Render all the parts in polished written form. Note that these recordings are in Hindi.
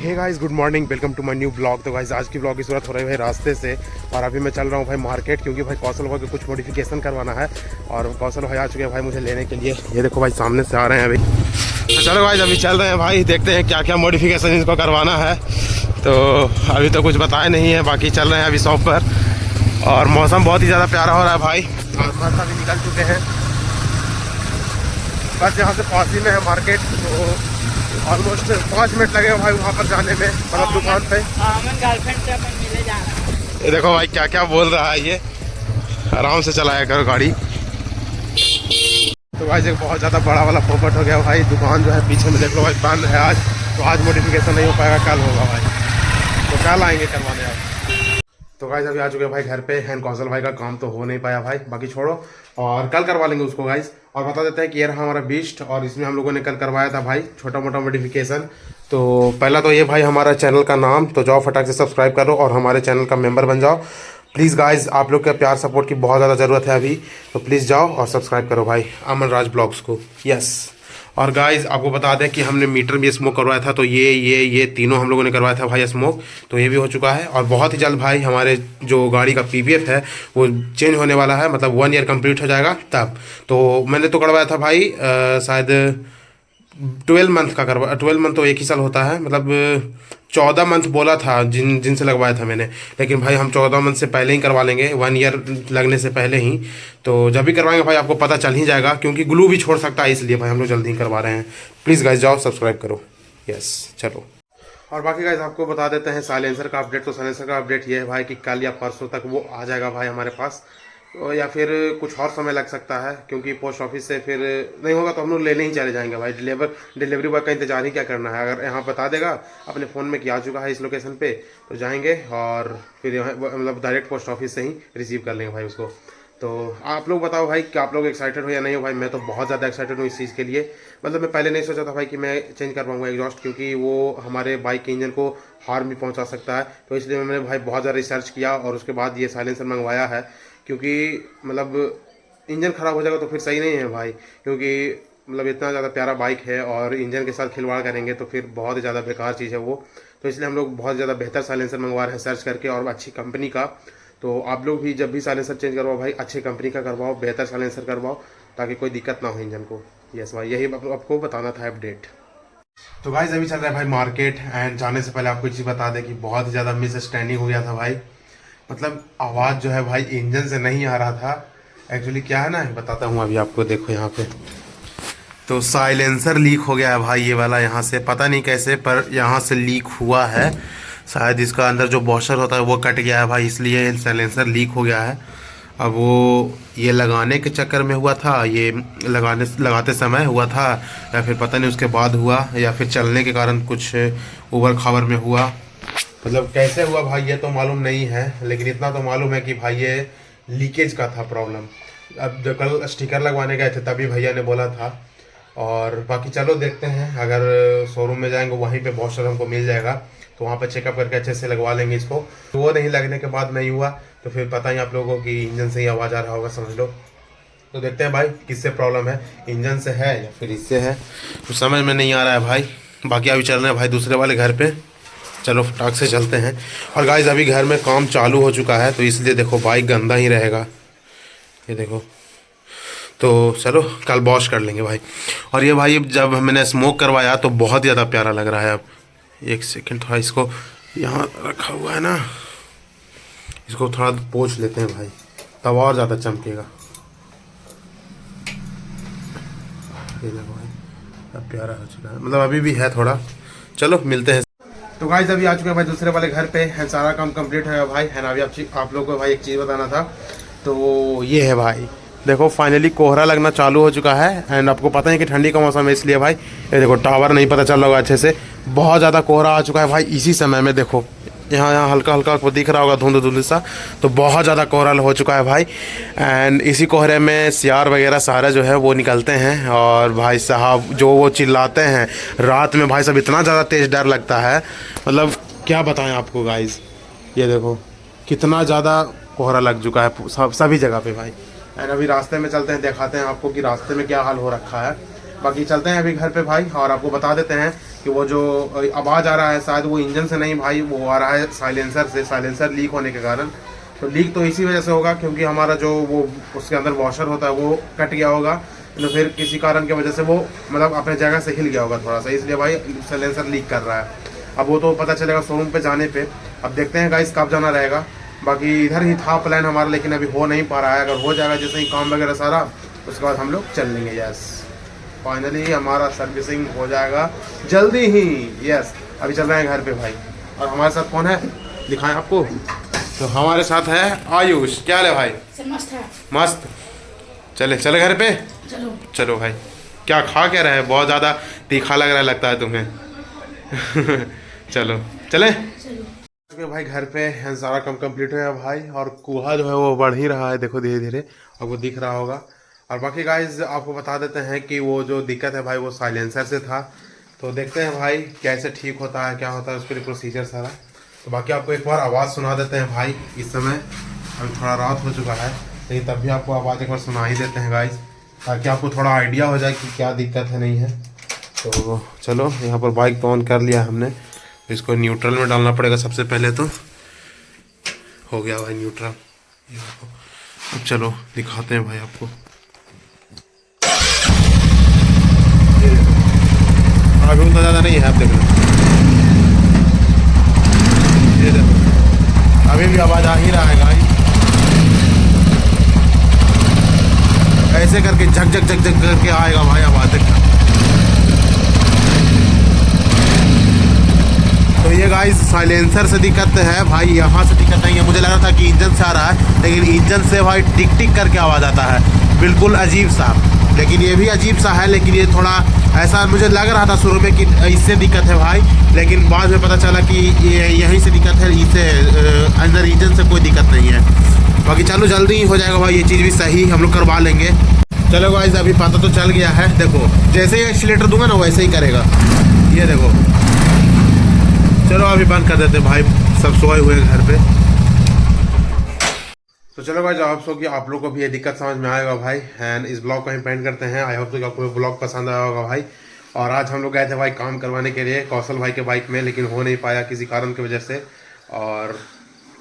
Hey guys, good morning, welcome to my new vlog. तो गाइस आज की ब्लॉग की शुरुआत हो रही है भाई रास्ते से। और अभी मैं चल रहा हूँ भाई मार्केट, क्योंकि भाई कौशल भाई को कुछ मॉडिफिकेशन करवाना है। और कौशल भाई आ चुके हैं भाई मुझे लेने के लिए। ये देखो भाई सामने से आ रहे हैं अभी। तो चलो गाइस अभी चल रहे हैं भाई, देखते हैं क्या क्या मॉडिफिकेशन इनको करवाना है। तो अभी तो कुछ बताया नहीं है, बाकी चल रहे हैं अभी शॉप पर। और मौसम बहुत ही ज़्यादा प्यारा हो रहा है भाई, आसमान अभी निकल चुके हैं। बस यहाँ से पास ही में है मार्केट, तो ऑलमोस्ट 5 मिनट लगेगा भाई वहाँ पर जाने में, मतलब दुकान पे। गर्लफ्रेंड से अपन मिले जा रहे हैं। ये देखो भाई क्या क्या बोल रहा है ये, आराम से चलाया करो गाड़ी। तो भाई एक बहुत ज़्यादा बड़ा वाला पोपट हो गया भाई। दुकान जो है पीछे में देख लो भाई बंद है आज, तो आज मॉडिफिकेशन नहीं हो पाएगा, कल होगा भाई। तो कल आएंगे करवाने आप। तो गाइस अभी आ चुके हैं भाई घर पे। एंड कौशल भाई का काम तो हो नहीं पाया भाई, बाकी छोड़ो, और कल करवा लेंगे उसको गाइस। और बता देते हैं कि ये रहा हमारा बीस्ट, और इसमें हम लोगों ने कल करवाया था भाई छोटा मोटा मॉडिफिकेशन। तो पहला तो ये भाई हमारा चैनल का नाम, तो जाओ फटाक से सब्सक्राइब करो और हमारे चैनल का मेंबर बन जाओ प्लीज़ गाइस। आप लोग का प्यार सपोर्ट की बहुत ज़्यादा ज़रूरत है अभी, तो प्लीज़ जाओ और सब्सक्राइब करो भाई अमन राज ब्लॉग्स को। यस। और गाइस आपको बता दें कि हमने मीटर भी स्मोक करवाया था, तो ये तीनों हम लोगों ने करवाया था भाई स्मोक, तो ये भी हो चुका है। और बहुत ही जल्द भाई हमारे जो गाड़ी का पीपीएफ है वो चेंज होने वाला है, मतलब 1 ईयर कंप्लीट हो जाएगा तब। तो मैंने तो करवाया था भाई शायद 12 मंथ का करवा, 12 मंथ तो एक ही साल होता है, मतलब 14 मंथ बोला था जिनसे लगवाया था मैंने। लेकिन भाई हम 14 मंथ से पहले ही करवा लेंगे, 1 ईयर लगने से पहले ही। तो जब भी करवाएंगे भाई आपको पता चल ही जाएगा, क्योंकि ग्लू भी छोड़ सकता है, इसलिए भाई हम लोग जल्दी ही करवा रहे हैं। प्लीज़ गाइस जाओ सब्सक्राइब करो। यस चलो। और बाकी गाइस आपको बता देते हैं साइलेंसर का अपडेट। तो साइलेंसर का अपडेट ये है भाई कि कल या परसों तक वो आ जाएगा भाई हमारे पास, या फिर कुछ और समय लग सकता है, क्योंकि पोस्ट ऑफिस से फिर नहीं होगा तो हम लोग लेने ही चले जाएंगे भाई। डिलीवरी बॉय का इंतजार ही क्या करना है, अगर यहाँ बता देगा अपने फ़ोन में कि आ चुका है इस लोकेशन पे, तो जाएंगे और फिर यहाँ मतलब डायरेक्ट पोस्ट ऑफिस से ही रिसीव कर लेंगे भाई उसको। तो आप लोग बताओ भाई कि आप लोग एक्साइटेड हो या नहीं हो भाई। मैं तो बहुत ज़्यादा एक्साइटेड हूँ इस चीज़ के लिए। मतलब मैं पहले नहीं सोचा था भाई कि मैं चेंज कर पाऊँगा एग्जॉस्ट, क्योंकि वो हमारे बाइक के इंजन को हार्म भी पहुँचा सकता है। तो इसलिए मैंने भाई बहुत ज़्यादा रिसर्च किया और उसके बाद ये साइलेंसर मंगवाया है, क्योंकि मतलब इंजन ख़राब हो जाएगा तो फिर सही नहीं है भाई। क्योंकि मतलब इतना ज़्यादा प्यारा बाइक है और इंजन के साथ खिलवाड़ करेंगे तो फिर बहुत ही ज़्यादा बेकार चीज़ है वो। तो इसलिए हम लोग बहुत ज़्यादा बेहतर साइलेंसर मंगवा रहे हैं सर्च करके, और अच्छी कंपनी का। तो आप लोग भी जब भी साइलेंसर चेंज करवाओ भाई अच्छी कंपनी का करवाओ, बेहतर साइलेंसर करवाओ, ताकि कोई दिक्कत ना हो इंजन को। यस भाई, यही आपको बताना था अपडेट। तो गाइस अभी चल रहा है भाई मार्केट। एंड जाने से पहले आपको एक चीज़ बता दें कि बहुत ही ज़्यादा मिसअंडरस्टैंडिंग हो गया था भाई। मतलब आवाज़ जो है भाई इंजन से नहीं आ रहा था। एक्चुअली क्या है ना, बताता हूँ अभी आपको। देखो यहाँ पे तो साइलेंसर लीक हो गया है भाई, ये वाला यहाँ से पता नहीं कैसे, पर यहाँ से लीक हुआ है। शायद इसका अंदर जो वॉशर होता है वो कट गया है भाई, इसलिए साइलेंसर लीक हो गया है। अब वो ये लगाने के चक्कर में हुआ था, ये लगाते समय हुआ था, या फिर पता नहीं उसके बाद हुआ, या फिर चलने के कारण कुछ उबड़ खाबड़ में हुआ। मतलब कैसे हुआ भाई ये तो मालूम नहीं है, लेकिन इतना तो मालूम है कि भाई ये लीकेज का था प्रॉब्लम। अब जो कल स्टिकर लगवाने गए थे तभी भैया ने बोला था। और बाकी चलो देखते हैं, अगर शोरूम में जाएंगे वहीं पे वॉशर हमको मिल जाएगा, तो वहाँ पे चेकअप करके अच्छे से लगवा लेंगे इसको। तो वो नहीं लगने के बाद नहीं हुआ तो फिर पता ही आप लोगों को कि इंजन से ही आवाज़ आ रहा होगा, समझ लो। तो देखते हैं भाई किससे प्रॉब्लम है, इंजन से है या फिर इससे है, तो समझ में नहीं आ रहा है भाई। बाकी अभी चल रहे हैं भाई दूसरे वाले घर पे, चलो फटाक से चलते हैं। और गाइस अभी घर में काम चालू हो चुका है, तो इसलिए देखो बाइक गंदा ही रहेगा, ये देखो। तो चलो कल वॉश कर लेंगे भाई। और ये भाई जब मैंने स्मोक करवाया तो बहुत ज़्यादा प्यारा लग रहा है। अब एक सेकंड, थोड़ा इसको यहाँ रखा हुआ है ना, इसको थोड़ा पोंछ लेते हैं भाई, तब और ज़्यादा चमकेगा। ये देखो भाई अब प्यारा हो चुका है, मतलब अभी भी है थोड़ा। चलो मिलते हैं। तो गाइस अभी आ चुके हैं भाई दूसरे वाले घर पे। है सारा काम कंप्लीट है भाई। है ना, अभी आप लोगों को भाई एक चीज़ बताना था। तो ये है भाई, देखो फाइनली कोहरा लगना चालू हो चुका है। एंड आपको पता है कि ठंडी का मौसम है, इसलिए भाई ये देखो टावर नहीं पता चल रहा होगा अच्छे से, बहुत ज़्यादा कोहरा आ चुका है भाई। इसी समय में देखो यहाँ हल्का हल्का आपको दिख रहा होगा धुंध धुंध सा, तो बहुत ज़्यादा कोहरा हो चुका है भाई। एंड इसी कोहरे में सियार वगैरह सारे जो है वो निकलते हैं, और भाई साहब जो वो चिल्लाते हैं रात में भाई साहब, इतना ज़्यादा तेज़ डर लगता है, मतलब क्या बताएं आपको गाइस। ये देखो कितना ज़्यादा कोहरा लग चुका है सभी जगह पे भाई। एंड अभी रास्ते में चलते हैं, दिखाते हैं आपको कि रास्ते में क्या हाल हो रखा है। बाकी चलते हैं अभी घर पे भाई, और आपको बता देते हैं कि वो जो आवाज़ आ रहा है शायद वो इंजन से नहीं भाई, वो आ रहा है साइलेंसर से, साइलेंसर लीक होने के कारण। तो लीक तो इसी वजह से होगा क्योंकि हमारा जो वो उसके अंदर वॉशर होता है वो कट गया होगा, तो फिर किसी कारण की वजह से वो मतलब अपने जगह से हिल गया होगा थोड़ा सा, इसलिए भाई साइलेंसर लीक कर रहा है। अब वो तो पता चलेगा शोरूम पे जाने पे। अब देखते हैं गाइस कब जाना रहेगा। बाकी इधर ही था प्लान हमारा, लेकिन अभी हो नहीं पा रहा है। अगर हो जाएगा जैसे ही काम वगैरह सारा, उसके बाद हम लोग चल लेंगे। यस, फाइनली हमारा सर्विसिंग हो जाएगा जल्दी ही। यस, अभी चल रहे हैं घर पे भाई। और हमारे साथ कौन है दिखाएं आपको, तो हमारे साथ है आयुष। क्या ले भाई? मस्त है। मस्त। चले चले घर पे, चलो चलो भाई। क्या खा क्या रहे हैं? बहुत ज़्यादा तीखा लग रहा है लगता है तुम्हें। चलो चले भाई घर पे। सारा काम कंप्लीट हुआ भाई, और कुहा जो है वो बढ़ ही रहा है, देखो धीरे धीरे आपको दिख रहा होगा। और बाकी गाइज आपको बता देते हैं कि वो जो दिक्कत है भाई वो साइलेंसर से था। तो देखते हैं भाई कैसे ठीक होता है, क्या होता है उसके लिए प्रोसीजर सारा। तो बाकी आपको एक बार आवाज़ सुना देते हैं भाई। इस समय अभी थोड़ा रात हो चुका है, लेकिन तब भी आपको आवाज़ एक बार सुना ही देते हैं गाइज, ताकि आपको थोड़ा आइडिया हो जाए कि क्या दिक्कत है नहीं है। तो चलो यहाँ पर बाइक तो ऑन कर लिया हमने, इसको न्यूट्रल में डालना पड़ेगा सबसे पहले। तो हो गया भाई न्यूट्रल। अब चलो दिखाते हैं भाई आपको। अभी उतना ज़्यादा नहीं है, आप देख लो, ये देखो अभी भी आवाज़ आ ही रहा है गाइस। ऐसे करके झक झक झक झक करके आएगा भाई आवाज़, देखना। तो ये गाइस साइलेंसर से दिक्कत है भाई, यहाँ से दिक्कत नहीं है। मुझे लग रहा था कि इंजन से आ रहा है, लेकिन इंजन से भाई टिक टिक करके आवाज़ आता है, बिल्कुल अजीब सा। लेकिन ये भी अजीब सा है, लेकिन ये थोड़ा ऐसा मुझे लग रहा था शुरू में कि इससे दिक्कत है भाई, लेकिन बाद में पता चला कि ये यहीं से दिक्कत है, इससे अंदर इंजन से कोई दिक्कत नहीं है। बाकी चलो जल्दी ही हो जाएगा भाई, ये चीज़ भी सही हम लोग करवा लेंगे। चलो गाइस अभी पता तो चल गया है, देखो जैसे ही एक्सीलेटर दूंगा ना वैसे ही करेगा, ये देखो। चलो अभी बंद कर देते हैं भाई, सब सोए हुए हैं घर पे। तो चलो भाई आप सो कि आप लोग को भी ये दिक्कत समझ में आएगा भाई। एंड इस ब्लॉग को हम पेंट करते हैं। आई होप तो कि आपको ब्लॉग पसंद आया होगा भाई। और आज हम लोग गए थे भाई काम करवाने के लिए कौशल भाई के बाइक में, लेकिन हो नहीं पाया किसी कारण की वजह से। और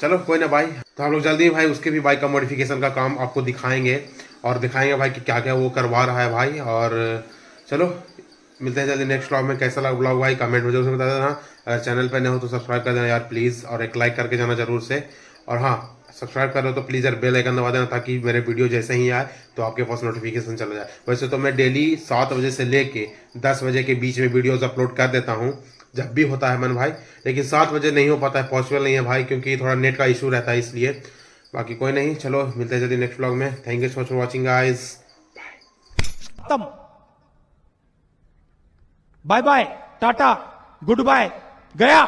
चलो कोई ना भाई, तो हम लोग जल्दी ही भाई उसके भी बाइक का मॉडिफिकेशन का काम आपको दिखाएंगे, और दिखाएंगे भाई कि क्या क्या वो करवा रहा है भाई। और चलो मिलते हैं जल्दी नेक्स्ट ब्लॉग में। कैसा लगा ब्लॉग भाई कमेंट में जरूर बता देना। अगर चैनल पर नहीं हो तो सब्सक्राइब कर देना यार प्लीज़, और एक लाइक करके जाना जरूर से। और हाँ, सब्सक्राइब कर रहे हो तो प्लीज़ यार बेल आइकन दबा देना, ताकि मेरे वीडियो जैसे ही आए तो आपके पास नोटिफिकेशन चला जाए। वैसे तो मैं डेली 7 बजे से लेके 10 बजे के बीच में वीडियोज़ अपलोड कर देता हूँ, जब भी होता है मन भाई, लेकिन 7 बजे नहीं हो पाता है, पॉसिबल नहीं है भाई, क्योंकि थोड़ा नेट का इशू रहता है इसलिए। बाकी कोई नहीं, चलो मिलते हैं जल्दी नेक्स्ट ब्लॉग में। Thank you so much for watching guys. Bye bye, tata, good bye, गया।